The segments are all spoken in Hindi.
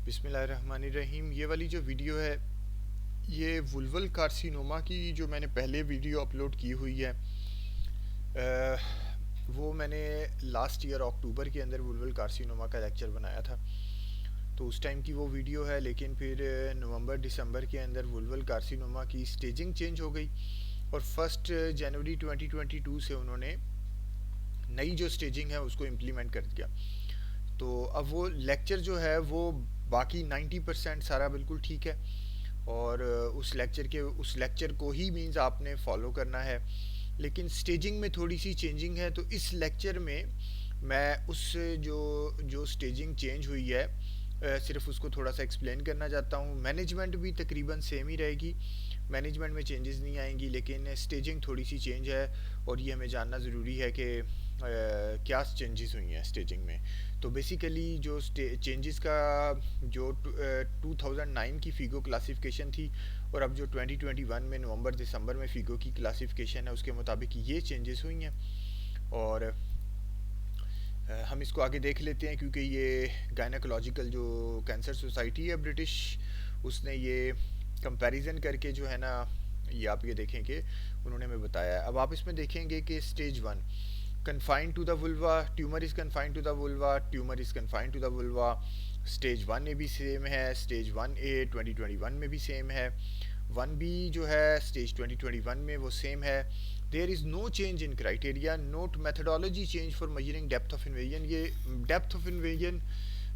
बिस्मिल्लाहिर्रहमानिर्रहीम। ये वाली जो वीडियो है ये वुल्वल कार्सिनोमा की जो मैंने पहले वीडियो अपलोड की हुई है वो मैंने लास्ट ईयर अक्टूबर के अंदर वुल्वल कार्सिनोमा का लेक्चर बनाया था। तो उस टाइम की वो वीडियो है, लेकिन फिर नवंबर दिसंबर के अंदर वुल्वल कार्सिनोमा की स्टेजिंग चेंज हो गई और 1 जनवरी 2022 से उन्होंने नई जो स्टेजिंग है उसको इम्प्लीमेंट कर दिया। तो अब वो लेक्चर जो है वो बाकी 90% सारा बिल्कुल ठीक है और उस लेक्चर को ही मीन्स आपने फॉलो करना है, लेकिन स्टेजिंग में थोड़ी सी चेंजिंग है। तो इस लेक्चर में मैं उस जो जो स्टेजिंग चेंज हुई है सिर्फ उसको थोड़ा सा एक्सप्लेन करना चाहता हूँ। मैनेजमेंट भी तकरीबन सेम ही रहेगी, मैनेजमेंट में चेंजेस नहीं आएंगी, लेकिन स्टेजिंग थोड़ी सी चेंज है और ये हमें जानना ज़रूरी है कि क्या चेंजेस हुई हैं स्टेजिंग में। तो बेसिकली जो चेंजेस का जो 2009 की फ़ीगो क्लासिफिकेशन थी और अब जो 2021 में नवंबर दिसंबर में फ़ीगो की क्लासिफिकेशन है उसके मुताबिक ये चेंजेस हुई हैं। और हम इसको आगे देख लेते हैं क्योंकि ये गायनेकोलॉजिकल जो कैंसर सोसाइटी है ब्रिटिश, उसने ये कंपैरिजन करके जो है ना, ये आप ये देखें कि उन्होंने हमें बताया है। अब आप इसमें देखेंगे कि stage 1 confined to the vulva, tumor is confined to the vulva, tumor is confined to the vulva। Stage 1 में भी सेम है, स्टेज 1A 2021 में भी सेम है, 1B जो है स्टेज 2021 में वो सेम है। There is no change in criteria, not methodology change for measuring depth of invasion. ये डेप्थ ऑफ इन्वेजन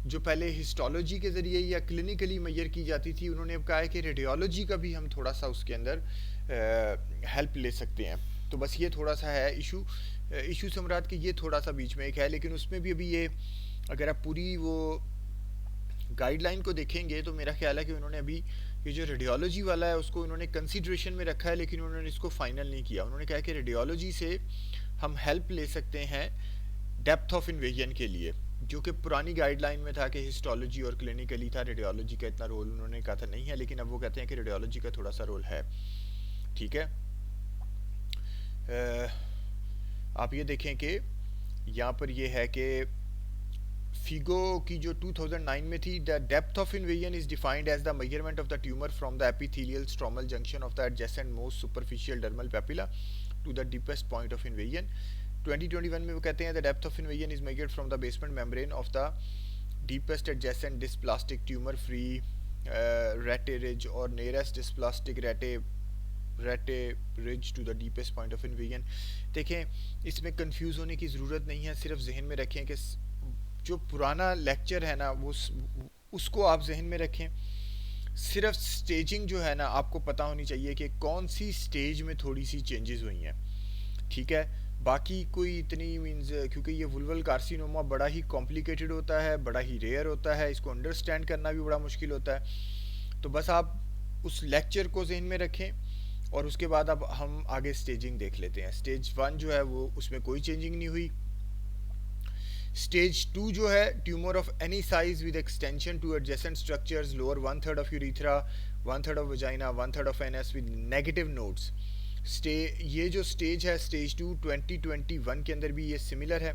जो पहले हिस्टोलॉजी के ज़रिए या क्लिनिकली मेजर की जाती थी, उन्होंने अब कहा है कि रेडियोलॉजी का भी हम थोड़ा सा उसके अंदर हेल्प ले सकते हैं। तो बस ये थोड़ा सा है इशू से मुराद कि ये थोड़ा सा बीच में एक है, लेकिन उसमें भी अभी ये अगर आप पूरी वो गाइडलाइन को देखेंगे तो मेरा ख्याल है कि उन्होंने अभी ये जो रेडियोलॉजी वाला है उसको उन्होंने कंसीडरेशन में रखा है, लेकिन उन्होंने इसको फाइनल नहीं किया। उन्होंने कहा कि रेडियोलॉजी से हम हेल्प ले सकते हैं डेप्थ ऑफ इन्वेजन के लिए, जो कि पुरानी गाइडलाइन में था कि हिस्टोलॉजी और क्लिनिकली था, रेडियोलॉजी का इतना रोल उन्होंने कहा था नहीं है, लेकिन अब वो कहते हैं कि रेडियोलॉजी का थोड़ा सा रोल है। ठीक है, आप ये देखें कि यहाँ पर ये है कि फिगो की जो 2009 में थी, the depth of invasion is defined as the measurement of the tumour from the epithelial stromal junction of the adjacent most superficial dermal papilla to the deepest point of invasion. 2021 में वो कहते हैं the depth of invasion is measured from the basement membrane of the deepest adjacent dysplastic tumour free rete ridge और nearest dysplastic rete ridge to the deepest point of invasion. देखें, इसमें कंफ्यूज होने की ज़रूरत नहीं है, सिर्फ जहन में रखें कि जो पुराना लेक्चर है ना वो उसको आप जहन में रखें। सिर्फ स्टेजिंग जो है ना आपको पता होनी चाहिए कि कौन सी स्टेज में थोड़ी सी चेंजेस हुई हैं। ठीक है, बाकी कोई इतनी मीन्स, क्योंकि ये वुल्वल कार्सिनोमा बड़ा ही कॉम्प्लिकेटेड होता है, बड़ा ही रेयर होता है, इसको अंडरस्टैंड करना भी बड़ा मुश्किल होता है। तो बस आप उस लेक्चर को जहन में रखें और उसके बाद अब हम आगे स्टेजिंग देख लेते हैं। स्टेज 1 जो है वो उसमें कोई चेंजिंग नहीं हुई। स्टेज 2 जो है, tumour of any size with extension to adjacent structures lower 1/3 of urethra, 1/3 of vagina, 1/3 of NS with negative nodes. ये जो स्टेज है स्टेज 2 2021 के अंदर भी ये सिमिलर है,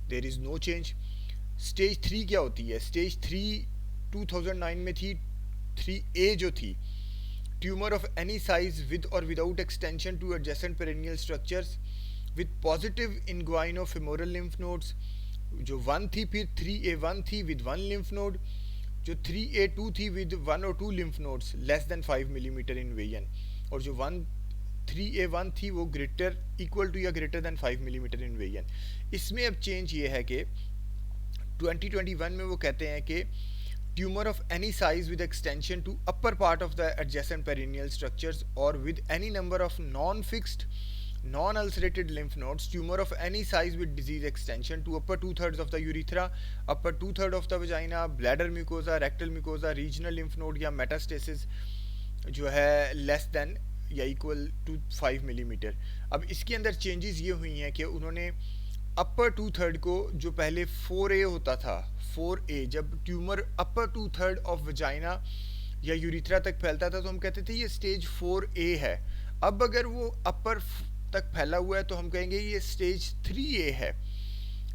there is no change. Stage 3 क्या होती है? स्टेज 3 2009 में थी, 3A जो थी, tumor of any size with और without extension to adjacent perineal structures with positive inguino femoral lymph nodes. जो 1 थी, फिर 3A1 थी विद 1 लिम्फ नोड, जो 3A2 थी विद 1 और 2 lymph nodes less than 5 millimetre invasion, और जो 3A1 थी वो ग्रेटर इक्वल टू या ग्रेटर देन 5 मिलीमीटर इन्वेजन। इसमें अब चेंज ये है कि 2021 में वो कहते हैं कि tumor of any size with extension to upper part of the adjacent perineal structures और with any number of non fixed non ulcerated lymph nodes, tumor of any size with disease extension to upper 2/3 of the urethra, upper 2/3 of the vagina, bladder mucosa, rectal mucosa, regional lymph node या metastasis जो है लेस देन या इक्वल टू 5 मिलीमीटर। अब इसके अंदर चेंजेस ये हुई हैं कि उन्होंने अपर 2/3 को, जो पहले 4A होता था, 4A जब ट्यूमर अपर 2/3 ऑफ वजाइना या यूरिथ्रा तक फैलता था तो हम कहते थे ये स्टेज 4A है। अब अगर वो अपर तक फैला हुआ है तो हम कहेंगे ये स्टेज 3A है।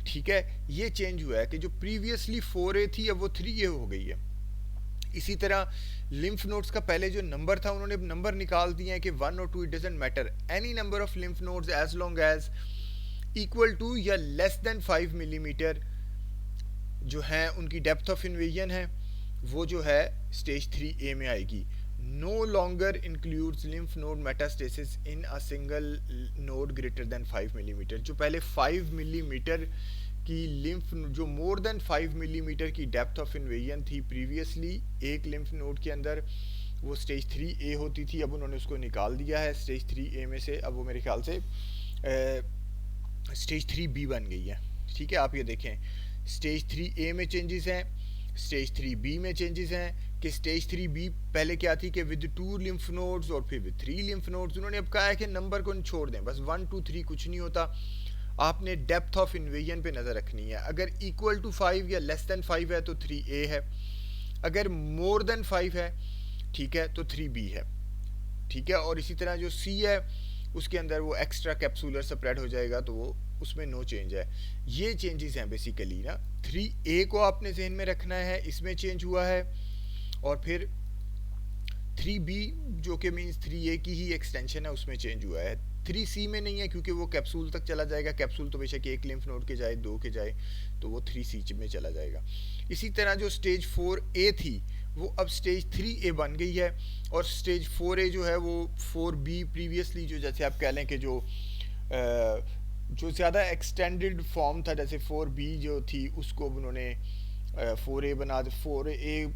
ठीक है, ये चेंज हुआ है कि जो प्रीवियसली 4A थी अब वो 3A हो गई है। इसी तरह लिम्फ नोड्स का पहले जो नंबर था उन्होंने नंबर निकाल दिए हैं कि 1 और 2, it doesn't matter, any number of lymph nodes as long as equal to या लेस देन 5 मिलीमीटर जो है उनकी डेप्थ ऑफ इन्वेजन है, वो जो है स्टेज 3A में आएगी. No longer includes lymph node metastasis in a single node greater than 5 millimetre. जो पहले 5 मिलीमीटर की लिम्फ, जो मोर देन 5 मिलीमीटर की डेप्थ ऑफ इन्वेजन थी प्रीवियसली एक लिम्फ नोड के अंदर, वो स्टेज 3A होती थी. अब उन्होंने उसको निकाल दिया है स्टेज 3A में से, अब वो मेरे ख्याल से स्टेज 3B बन गई है. ठीक है, आप ये देखें स्टेज 3A में चेंजेस हैं, स्टेज 3B में चेंजेस हैं कि स्टेज 3B पहले क्या थी कि विद 2 लिम्फ नोड्स और फिर विद 3 लिम्फ नोड्स. उन्होंने अब कहा है कि नंबर को छोड़ दें, बस 1 2 3 कुछ नहीं होता, आपने डेप्थ ऑफ इन्वेजन पे नज़र रखनी है. अगर इक्वल टू 5 या लेस देन 5 है तो 3A है, अगर मोर देन 5 है ठीक है तो 3B है. ठीक है, और इसी तरह जो C है उसके अंदर वो एक्स्ट्रा कैप्सूलर स्प्रेड हो जाएगा, तो वो उसमें नो चेंज है. ये चेंजेस हैं बेसिकली ना. 3A को आपने जहन में रखना है, इसमें चेंज हुआ है, और फिर 3B जो कि मीन्स 3A की ही एक्सटेंशन है उसमें चेंज हुआ है. 3C में नहीं है क्योंकि वो कैप्सूल तक चला जाएगा, कैप्सूल तो बेशक एक लिम्फ नोड के जाए 2 के जाए तो वो 3C में चला जाएगा. इसी तरह जो स्टेज 4A थी वो अब स्टेज 3A बन गई है, और स्टेज 4A जो है वो 4B प्रीवियसली जो जैसे आप कह लें कि जो ज़्यादा एक्सटेंडेड फॉर्म था, जैसे 4B जो थी उसको उन्होंने 4A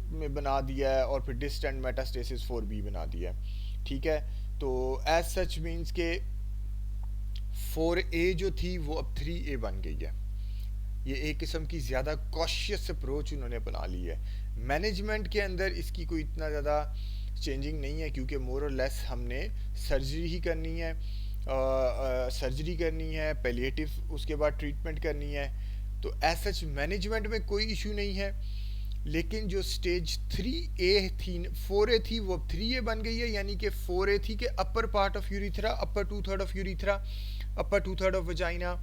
में बना दिया है, और फिर डिस्टेंट मेटास्टेसिस 4B बना दिया है. ठीक है, तो एज सच मीन्स के 4A जो थी वो अब 3A बन गई है. ये एक किस्म की ज़्यादा कॉशियस अप्रोच उन्होंने बना ली है. मैनेजमेंट के अंदर इसकी कोई इतना ज़्यादा चेंजिंग नहीं है क्योंकि मोर और लेस हमने सर्जरी ही करनी है, सर्जरी करनी है, पैलिएटिव उसके बाद ट्रीटमेंट करनी है, तो एज सच मैनेजमेंट में कोई इशू नहीं है. लेकिन जो स्टेज 3A थी 4A थी वो 3A बन गई है, यानी कि 4A थी कि अपर part of urethra, upper 2/3 of urethra, upper 2/3 of vagina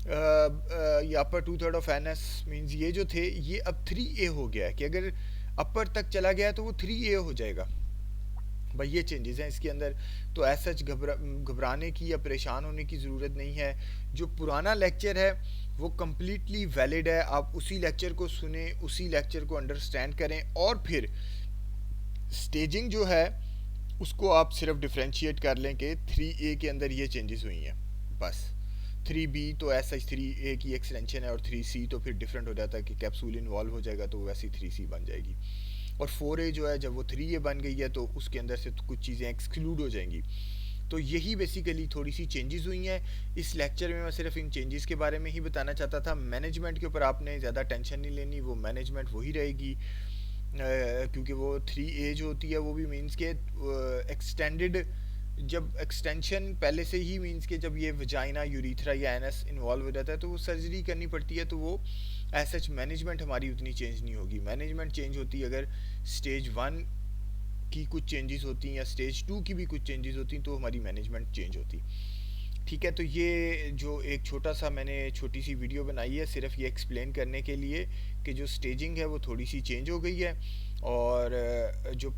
या अपर 2/3 ऑफ एनस, मींस ये जो थे ये अब 3A हो गया है कि अगर अपर तक चला गया तो वो 3A हो जाएगा. भाई ये चेंजेस हैं इसके अंदर, तो ऐसा सच घबराने की या परेशान होने की ज़रूरत नहीं है. जो पुराना लेक्चर है वो कम्प्लीटली वैलिड है, आप उसी लेक्चर को सुने, उसी लेक्चर को अंडरस्टैंड करें, और फिर स्टेजिंग जो है उसको आप सिर्फ डिफ्रेंशिएट कर लें कि 3A के अंदर ये चेंजेस हुई हैं बस. 3B तो ऐसा 3A की एक्सटेंशन है, और 3C तो फिर डिफरेंट हो जाता है कि कैप्सूल इन्वॉल्व हो जाएगा तो वैसे 3C बन जाएगी. और 4A जो है जब वो 3A बन गई है तो उसके अंदर से तो कुछ चीज़ें एक्सक्लूड हो जाएंगी. तो यही बेसिकली थोड़ी सी चेंजेस हुई हैं इस लेक्चर में. मैं सिर्फ इन चेंजेस के बारे में ही बताना चाहता था. मैनेजमेंट के ऊपर आपने ज़्यादा टेंशन नहीं लेनी, वो मैनेजमेंट वही रहेगी, क्योंकि वो 3A जो होती है वो भी मीन्स के एक्सटेंडेड, जब एक्सटेंशन पहले से ही मीन्स के जब ये वजाइना, यूरिथ्रा या एनस इन्वॉल्व हो जाता है तो वो सर्जरी करनी पड़ती है, तो वो एज सच मैनेजमेंट हमारी उतनी चेंज नहीं होगी. मैनेजमेंट चेंज होती है अगर स्टेज 1 की कुछ चेंजेस होती हैं या स्टेज 2 की भी कुछ चेंजेस होती हैं तो हमारी मैनेजमेंट चेंज होती. ठीक है, तो ये जो एक छोटा सा मैंने छोटी सी वीडियो बनाई है सिर्फ ये एक्सप्लेन करने के लिए कि जो स्टेजिंग है वो थोड़ी सी चेंज हो गई है, और जो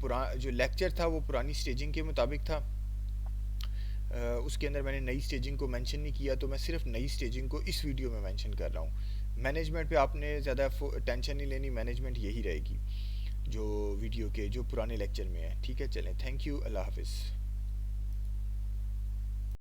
लेक्चर था वो पुरानी स्टेजिंग के मुताबिक था. उसके अंदर मैंने नई स्टेजिंग को मेंशन नहीं किया, तो मैं सिर्फ नई स्टेजिंग को इस वीडियो में मेंशन कर रहा हूँ. मैनेजमेंट पे आपने ज़्यादा टेंशन नहीं लेनी, मैनेजमेंट यही रहेगी जो वीडियो के जो पुराने लेक्चर में है. ठीक है, चलें, थैंक यू, अल्लाह हाफिज़.